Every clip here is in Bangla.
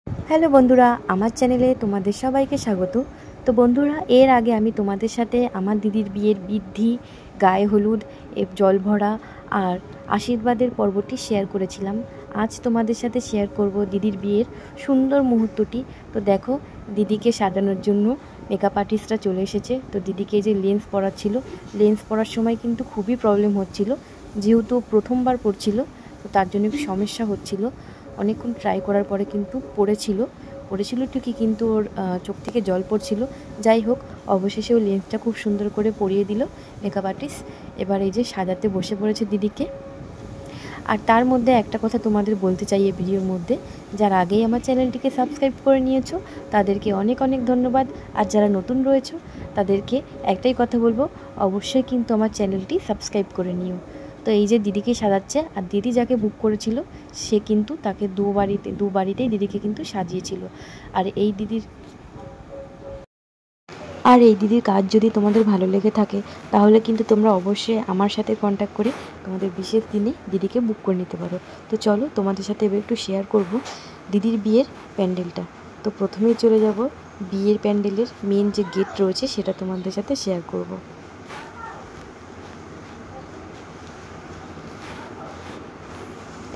হ্যালো বন্ধুরা, আমার চ্যানেলে তোমাদের সবাইকে স্বাগত। তো বন্ধুরা, এর আগে আমি তোমাদের সাথে আমার দিদির বিয়ের বিধি, গায়ে হলুদ, জল ভরা আর আশীর্বাদের পর্বটি শেয়ার করেছিলাম। আজ তোমাদের সাথে শেয়ার করব দিদির বিয়ের সুন্দর মুহূর্তটি। তো দেখো, দিদিকে সাজানোর জন্য মেকআপ আর্টিস্টরা চলে এসেছে। তো দিদিকে যে লেন্স পরাচ্ছিল, লেন্স পরার সময় কিন্তু খুবই প্রবলেম হচ্ছিল, যেহেতু প্রথমবার পড়ছিল, তো তার জন্য একটু সমস্যা হচ্ছিল। অনেকক্ষণ ট্রাই করার পরে কিন্তু পড়েছিল ঠিকই, কিন্তু ওর চোখ থেকে জল পড়ছিল। যাই হোক, অবশেষে ও লেন্সটা খুব সুন্দর করে পরিয়ে দিল মেকআপ আর্টিস্ট। এবার এই যে সাজাতে বসে পড়েছে দিদিকে। আর তার মধ্যে একটা কথা তোমাদের বলতে চাই এই ভিডিওর মধ্যে, যারা আগেই আমার চ্যানেলটিকে সাবস্ক্রাইব করে নিয়েছো তাদেরকে অনেক অনেক ধন্যবাদ। আর যারা নতুন রয়েছো তাদেরকে একটাই কথা বলবো, অবশ্যই কিন্তু আমার চ্যানেলটি সাবস্ক্রাইব করে নিও। তো এই যে দিদিকে সাজাচ্ছে, আর দিদি যাকে বুক করেছিল সে কিন্তু তাকে দু বাড়িতেই দিদিকে কিন্তু সাজিয়েছিল। আর এই দিদির কাজ যদি তোমাদের ভালো লেগে থাকে তাহলে কিন্তু তোমরা অবশ্যই আমার সাথে কন্ট্যাক্ট করে তোমাদের বিশেষ দিনে দিদিকে বুক করে নিতে পারো। তো চলো তোমাদের সাথে এবার একটু শেয়ার করব দিদির বিয়ের প্যান্ডেলটা। তো প্রথমেই চলে যাব বিয়ের প্যান্ডেলের মেন যে গেট রয়েছে সেটা তোমাদের সাথে শেয়ার করব।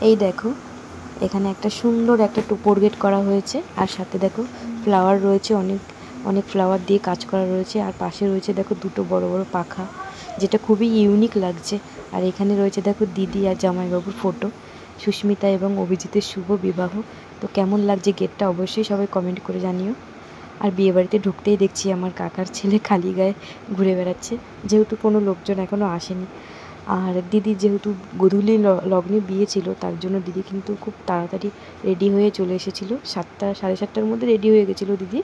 এই দেখো, এখানে একটা সুন্দর একটা টোপর গেট করা হয়েছে, আর সাথে দেখো ফ্লাওয়ার রয়েছে, অনেক অনেক ফ্লাওয়ার দিয়ে কাজ করা রয়েছে। আর পাশে রয়েছে দেখো দুটো বড় বড় পাখা, যেটা খুবই ইউনিক লাগছে। আর এখানে রয়েছে দেখো দিদি আর জামাইবাবুর ফটো, সুস্মিতা এবং অভিজিতের শুভ বিবাহ। তো কেমন লাগছে গেটটা অবশ্যই সবাই কমেন্ট করে জানিও। আর বিয়েবাড়িতে ঢুকতেই দেখছি আমার কাকার ছেলে খালি গায়ে ঘুরে বেড়াচ্ছে, যেহেতু কোনো লোকজন এখনও আসেনি। আর দিদি যেহেতু গোধূলি লগ্নে বিয়ে ছিল, তার জন্য দিদি কিন্তু খুব তাড়াতাড়ি রেডি হয়ে চলে এসেছিলো, 7টা সাড়ে 7টার মধ্যে রেডি হয়ে গেছিলো দিদি।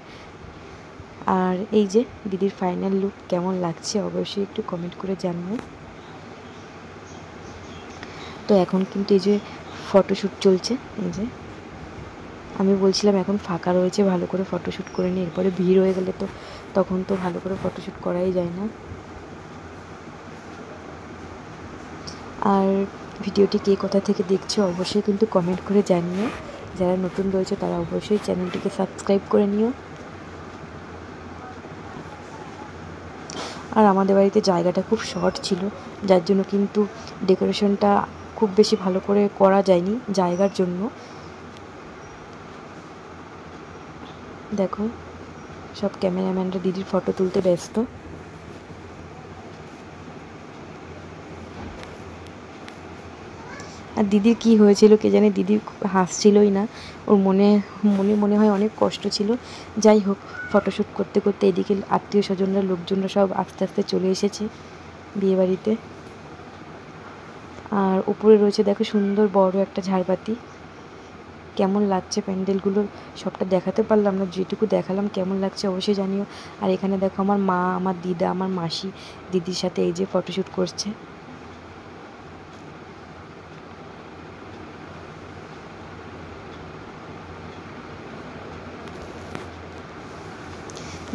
আর এই যে দিদির ফাইনাল লুক কেমন লাগছে অবশ্যই একটু কমেন্ট করে জানিও। তো এখন কিন্তু এই যে ফটোশ্যুট চলছে। এই যে আমি বলছিলাম এখন ফাঁকা রয়েছে, ভালো করে ফটোশ্যুট করে নিই, এরপরে ভিড় হয়ে গেলে তো তখন তো ভালো করে ফটোশ্যুট করাই যায় না। আর ভিডিওটি কে কোথা থেকে দেখছো অবশ্যই কিন্তু কমেন্ট করে জানিও। যারা নতুন রয়েছে তারা অবশ্যই চ্যানেলটিকে সাবস্ক্রাইব করে নিও। আর আমাদের বাড়িতে জায়গাটা খুব শর্ট ছিল, যার জন্য কিন্তু ডেকোরেশনটা খুব বেশি ভালো করে করা যায়নি জায়গার জন্য। দেখো, সব ক্যামেরাম্যানরা দিদির ফটো তুলতে ব্যস্ত। আর দিদির কী হয়েছিল কে জানে, দিদি হাসছিলই না, ওর মনে হয় অনেক কষ্ট ছিল। যাই হোক, ফটোশ্যুট করতে করতে এদিকে আত্মীয় স্বজনরা লোকজনরা সব আস্তে আস্তে চলে এসেছে বিয়েবাড়িতে। আর উপরে রয়েছে দেখো সুন্দর বড় একটা ঝাড়বাতি। কেমন লাগছে প্যান্ডেলগুলো সবটা দেখাতে পারলাম না, যেটুকু দেখালাম কেমন লাগছে অবশ্যই জানিও। আর এখানে দেখো আমার মা, আমার দিদা, আমার মাসি দিদির সাথে এই যে ফটোশ্যুট করছে।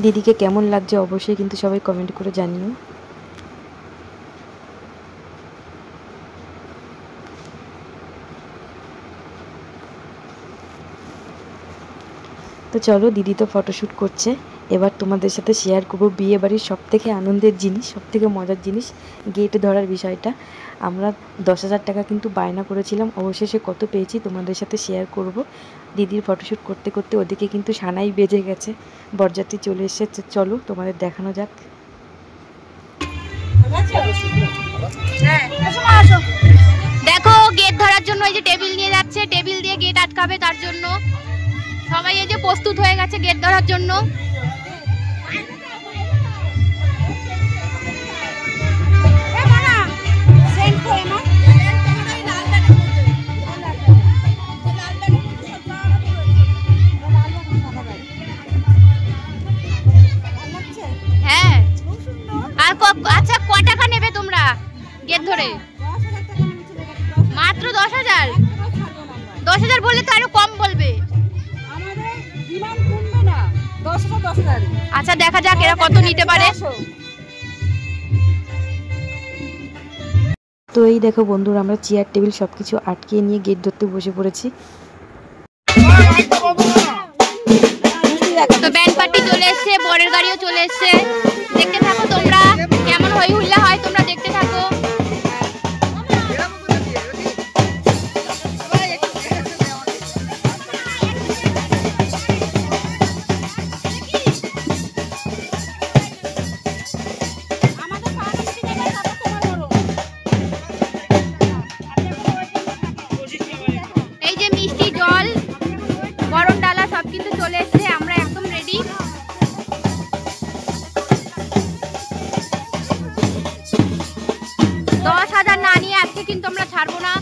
দিদিকে কেমন লাগছে অবশ্যই কিন্তু সবাই কমেন্ট করে জানিও। তো চলো, দিদি তো ফটোশ্যুট করছে, এবার তোমাদের সাথে শেয়ার করবো বিয়ে বাড়ির সবথেকে আনন্দের জিনিস, সবথেকে মজার জিনিস, গেট ধরার বিষয়টা। আমরা 10,000 টাকা কিন্তু বায়না করেছিলাম, অবশেষে কত পেয়েছি তোমাদের সাথে শেয়ার করব। দিদির ফটোশ্যুট করতে করতে ওদিকে কিন্তু সানাই বেজে গেছে, বরযাত্রী চলে এসেছে। চলো তোমাদের দেখানো যাক। দেখো, গেট ধরার জন্য এই যে টেবিল নিয়ে যাচ্ছে, টেবিল দিয়ে গেট আটকাবে, তার জন্য সবাই এই যে প্রস্তুত হয়ে গেছে গেট ধরার জন্য। হ্যাঁ, আর আচ্ছা ক টাকা নেবে তোমরা গেট ধরে? মাত্র 10,000? 10,000 বললে তো আরো কম বলবে। আচ্ছা, দেখা যাক এরা কত নিতে পারে। তো এই দেখো বন্ধুরা, আমরা চেয়ার টেবিল সবকিছু আটকে নিয়ে গেট ধরতে বসে পড়েছি। এসছে, বরের গাড়িও চলে এসছে। দেখতে থাকো তোমরা কেমন হই হুল্লা হয়, তোমরা দেখতে থাকো। এই যে মিষ্টি জল, গরম ডালা সব কিন্তু চলে এসছে, আমরা একদম রেডি। 10,000 না নিয়ে আজকে কিন্তু আমরা ছাড়বো না।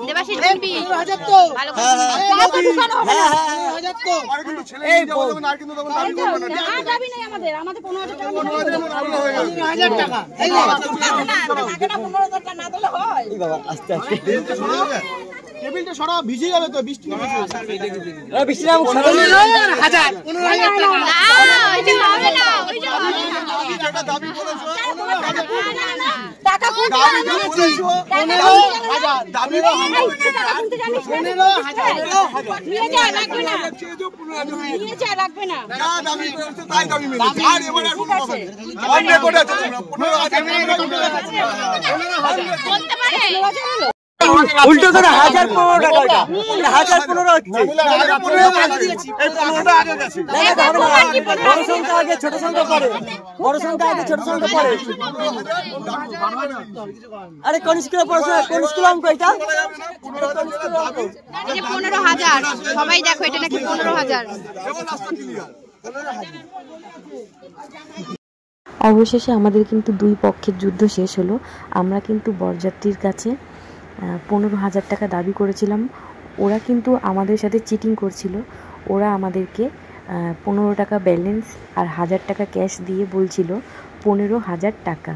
দেবাশিস বলবি ভালো করে বাবা ঢুকানো হবে না আর কিন্তু ছেলে নিয়ে যাবো তখন আর কিন্তু তখন দাবি করব না আর দাবি নাই আমাদের 15,000 টাকা এই টাকা 15,000 টাকা না দিলে হয় এই বাবা আস্তে আস্তে টেবিলটা সরা ভিজে যাবে তো বৃষ্টি হবে এ বৃষ্টি না সরা নিয়ে 1000 15,000 টাকা না ওইটা হবে না ওইটা হবে না যেটা দাবি করেছো টাকা কোন দাবি করেছো 15,000 দাবি টাকা কোনতে জানিস 15,000 নিয়ে যা রাখবে না নিয়ে যা রাখবে না না দাবি করেছো তাই দাবি মেনে আর এবার আর কোনো কথা অন্য কোটা 15,000 বলতে পারে উল্টো করে 1015 টাকা এটা 1015 হচ্ছে বড় সংখ্যা আগে ছোট সংখ্যা পরে বড় সংখ্যা আগে ছোট সংখ্যা পরে আরে কোন স্কুলে পড়ছ কোন স্কুল অঙ্ক এটা 15,000 সবাই দেখো এটা নাকি 15,000 অবশেষে আমাদের কিন্তু দুই পক্ষের যুদ্ধ শেষ হলো। আমরা কিন্তু বরযাত্রীর কাছে 15,000 টাকা দাবি করেছিলাম। ওরা কিন্তু আমাদের সাথে চিটিং করছিল। ওরা আমাদেরকে 15 টাকা ব্যালেন্স আর 1000 টাকা ক্যাশ দিয়ে বলছিল 15,000 টাকা।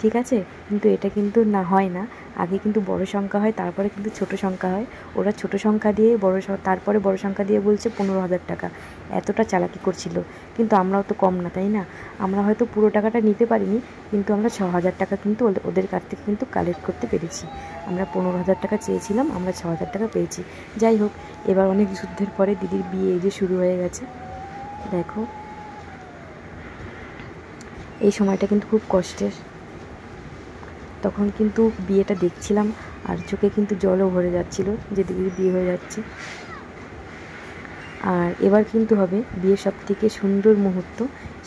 ঠিক আছে, কিন্তু এটা কিন্তু না হয় না। আগে কিন্তু বড় সংখ্যা হয়, তারপরে কিন্তু ছোট সংখ্যা হয়। ওরা ছোট সংখ্যা দিয়ে তারপরে বড় সংখ্যা দিয়ে বলছে 15,000 টাকা। এতটা চালাকি করছিল। কিন্তু আমরাও তো কম না, তাই না? আমরা হয়তো পুরো টাকাটা নিতে পারিনি, কিন্তু আমরা 6,000 টাকা কিন্তু ওদের কাছ থেকে কিন্তু কালেক্ট করতে পেরেছি। আমরা 15,000 টাকা চেয়েছিলাম, আমরা 6,000 টাকা পেয়েছি। যাই হোক, এবার অনেক যুদ্ধের পরে দিদির বিয়ে এই যে শুরু হয়ে গেছে। দেখো, এই সময়টা কিন্তু খুব কষ্টের। তখন কিন্তু বিয়েটা দেখছিলাম আর চোখে কিন্তু জলও ভরে যাচ্ছিল যে দিদির বিয়ে হয়ে যাচ্ছে। আর এবার কিন্তু হবে বিয়ের সবথেকে সুন্দর মুহূর্ত,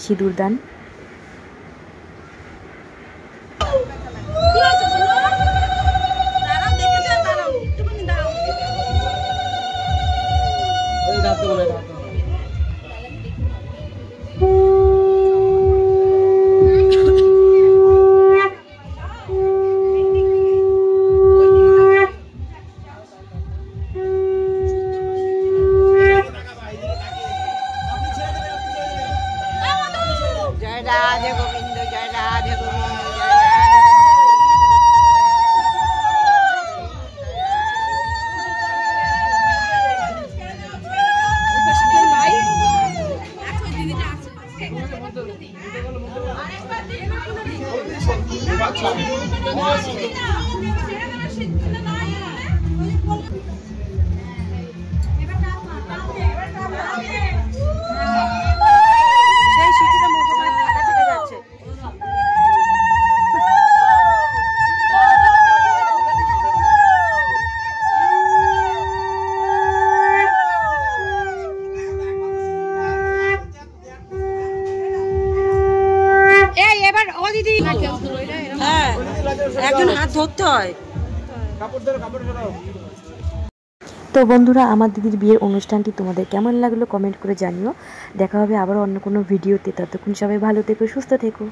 সিঁদুরদান। জয় রাধে গোবিন্দ, জয় রাধে গোবিন্দ, জয় হ্যাঁ, একজন হাত ধরতে হয়। তো বন্ধুরা, আমার দিদির বিয়ের অনুষ্ঠানটি তোমাদের কেমন লাগলো কমেন্ট করে জানিও। দেখা হবে আবার অন্য কোনো ভিডিওতে। ততক্ষণ সবাই ভালো থেকো, সুস্থ থেকো।